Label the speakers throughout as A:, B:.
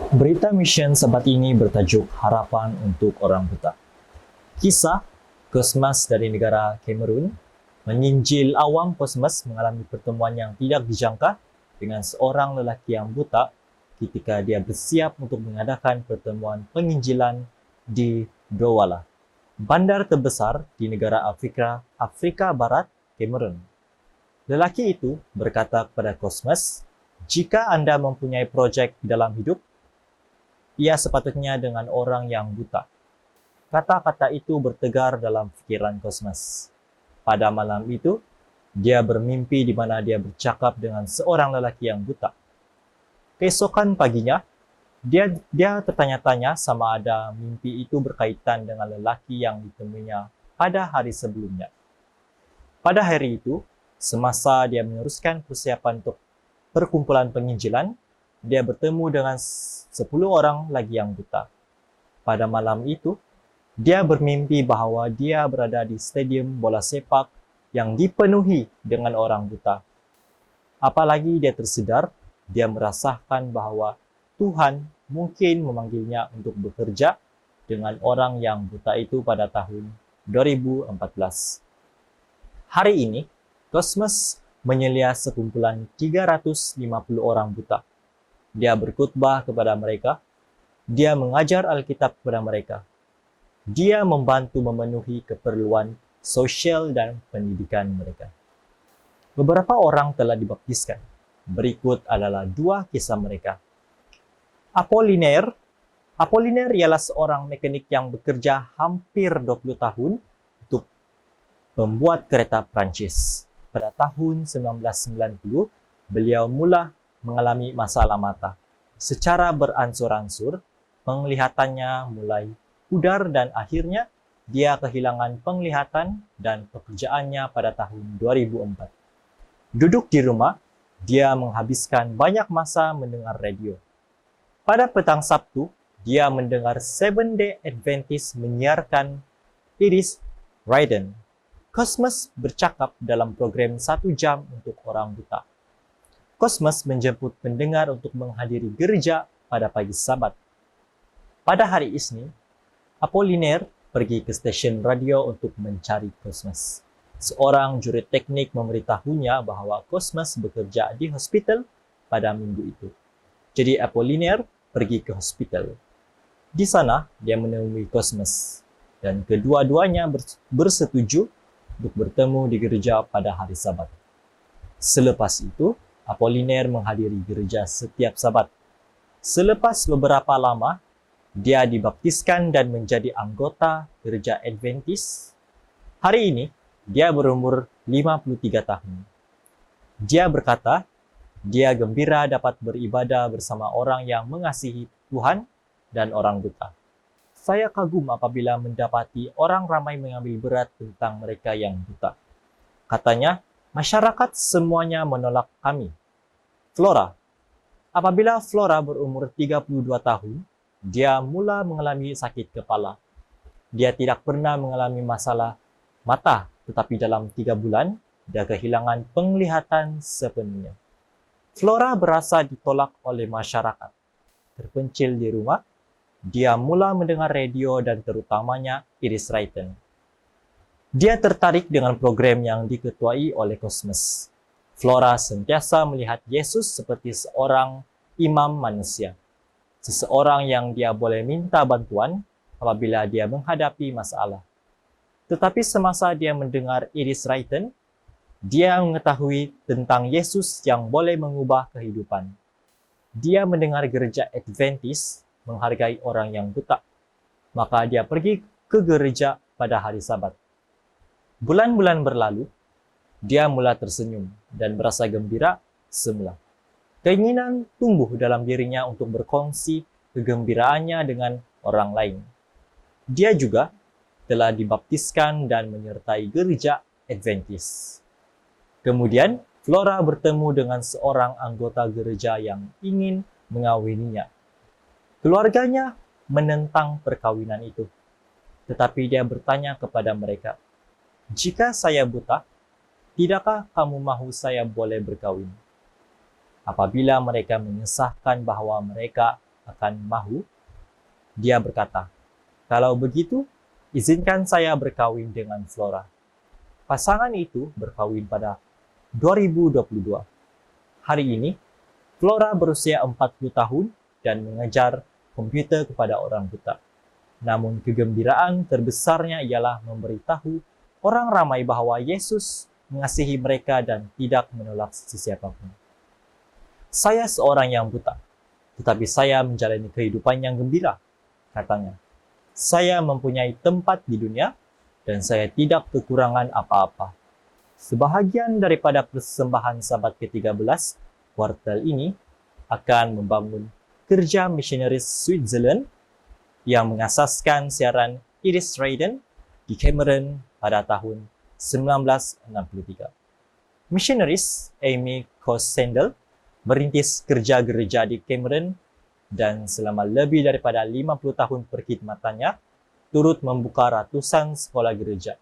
A: Berita misi sabat ini bertajuk Harapan untuk Orang Buta. Kisah Kosmas dari negara Kamerun menginjil awam Kosmas mengalami pertemuan yang tidak dijangka dengan seorang lelaki yang buta ketika dia bersiap untuk mengadakan pertemuan penginjilan di Douala, bandar terbesar di negara Afrika Barat, Kamerun. Lelaki itu berkata kepada Kosmas, "Jika Anda mempunyai projek dalam hidup, ia sepatutnya dengan orang yang buta." Kata-kata itu bertegar dalam pikiran Kosmas. Pada malam itu, dia bermimpi di mana dia bercakap dengan seorang lelaki yang buta. Keesokan paginya, dia tertanya-tanya sama ada mimpi itu berkaitan dengan lelaki yang ditemuinya pada hari sebelumnya. Pada hari itu, semasa dia meneruskan persiapan untuk perkumpulan penginjilan, dia bertemu dengan 10 orang lagi yang buta. Pada malam itu, dia bermimpi bahwa dia berada di stadium bola sepak yang dipenuhi dengan orang buta. Apalagi dia tersedar, dia merasakan bahwa Tuhan mungkin memanggilnya untuk bekerja dengan orang yang buta itu pada tahun 2014. Hari ini, Kosmas menyelia sekumpulan 350 orang buta. Dia berkhutbah kepada mereka, dia mengajar Alkitab kepada mereka. Dia membantu memenuhi keperluan sosial dan pendidikan mereka. Beberapa orang telah dibaptiskan. Berikut adalah 2 kisah mereka. Apollinaire ialah seorang mekanik yang bekerja hampir 20 tahun untuk membuat kereta Prancis. Pada tahun 1990, beliau mula mengalami masalah mata. Secara beransur-ansur, penglihatannya mulai pudar dan akhirnya dia kehilangan penglihatan dan pekerjaannya pada tahun 2004. Duduk di rumah, dia menghabiskan banyak masa mendengar radio. Pada petang Sabtu, dia mendengar Seventh Day Adventist menyiarkan Iris Raiden. Kosmas bercakap dalam program 1 jam untuk orang buta. Kosmas menjemput pendengar untuk menghadiri gereja pada pagi Sabat. Pada hari Isnin, Apollinaire pergi ke stesen radio untuk mencari Kosmas. Seorang juru teknik memberitahunya bahwa Kosmas bekerja di hospital pada minggu itu. Jadi Apollinaire pergi ke hospital. Di sana, dia menemui Kosmas. Dan kedua-duanya bersetuju untuk bertemu di gereja pada hari Sabat. Selepas itu, Apollinaire menghadiri gereja setiap Sabat. Selepas beberapa lama, dia dibaptiskan dan menjadi anggota gereja Adventist. Hari ini, dia berumur 53 tahun. Dia berkata, dia gembira dapat beribadah bersama orang yang mengasihi Tuhan dan orang buta. Saya kagum apabila mendapati orang ramai mengambil berat tentang mereka yang buta. Katanya, masyarakat semuanya menolak kami. Flora. Apabila Flora berumur 32 tahun, dia mula mengalami sakit kepala. Dia tidak pernah mengalami masalah mata, tetapi dalam 3 bulan, dia kehilangan penglihatan sepenuhnya. Flora berasa ditolak oleh masyarakat. Terpencil di rumah, dia mula mendengar radio dan terutamanya Iris Raiden. Dia tertarik dengan program yang diketuai oleh Kosmas. Flora sentiasa melihat Yesus seperti seorang imam manusia. Seseorang yang dia boleh minta bantuan apabila dia menghadapi masalah. Tetapi semasa dia mendengar Iris Raiden, dia mengetahui tentang Yesus yang boleh mengubah kehidupan. Dia mendengar gereja Adventist menghargai orang yang buta. Maka dia pergi ke gereja pada hari Sabat. Bulan-bulan berlalu, dia mula tersenyum dan merasa gembira semula. Keinginan tumbuh dalam dirinya untuk berkongsi kegembiraannya dengan orang lain. Dia juga telah dibaptiskan dan menyertai gereja Adventist. Kemudian, Flora bertemu dengan seorang anggota gereja yang ingin mengawininya. Keluarganya menentang perkawinan itu. Tetapi dia bertanya kepada mereka, "Jika saya buta, tidakkah kamu mahu saya boleh berkawin?" Apabila mereka mengesahkan bahwa mereka akan mahu, dia berkata, "Kalau begitu, izinkan saya berkawin dengan Flora." Pasangan itu berkawin pada 2022. Hari ini, Flora berusia 40 tahun dan mengajar komputer kepada orang buta. Namun kegembiraan terbesarnya ialah memberitahu orang ramai bahwa Yesus mengasihi mereka dan tidak menolak sesiapapun. Saya seorang yang buta, tetapi saya menjalani kehidupan yang gembira, katanya. Saya mempunyai tempat di dunia dan saya tidak kekurangan apa-apa. Sebahagian daripada persembahan Sabat ke-13 kuartal ini akan membangun kerja misionaris Switzerland yang mengasaskan siaran Iris Raiden di Cameron pada tahun 1963. Misionaris Amy Kosendel merintis kerja gereja di Cameron dan selama lebih daripada 50 tahun perkhidmatannya turut membuka ratusan sekolah gereja.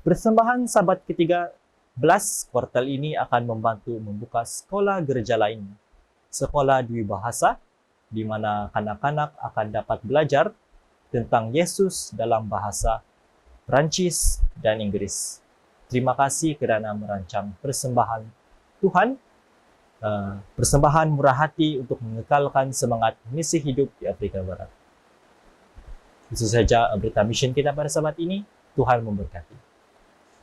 A: Persembahan Sabat ke-13 kuartal ini akan membantu membuka sekolah gereja lain, sekolah dwibahasa, di mana kanak-kanak akan dapat belajar tentang Yesus dalam bahasa Perancis dan Inggris. Terima kasih kerana merancang persembahan Tuhan, persembahan murah hati untuk mengekalkan semangat misi hidup di Afrika Barat. Itu saja berita mission kita pada Sabat ini. Tuhan memberkati.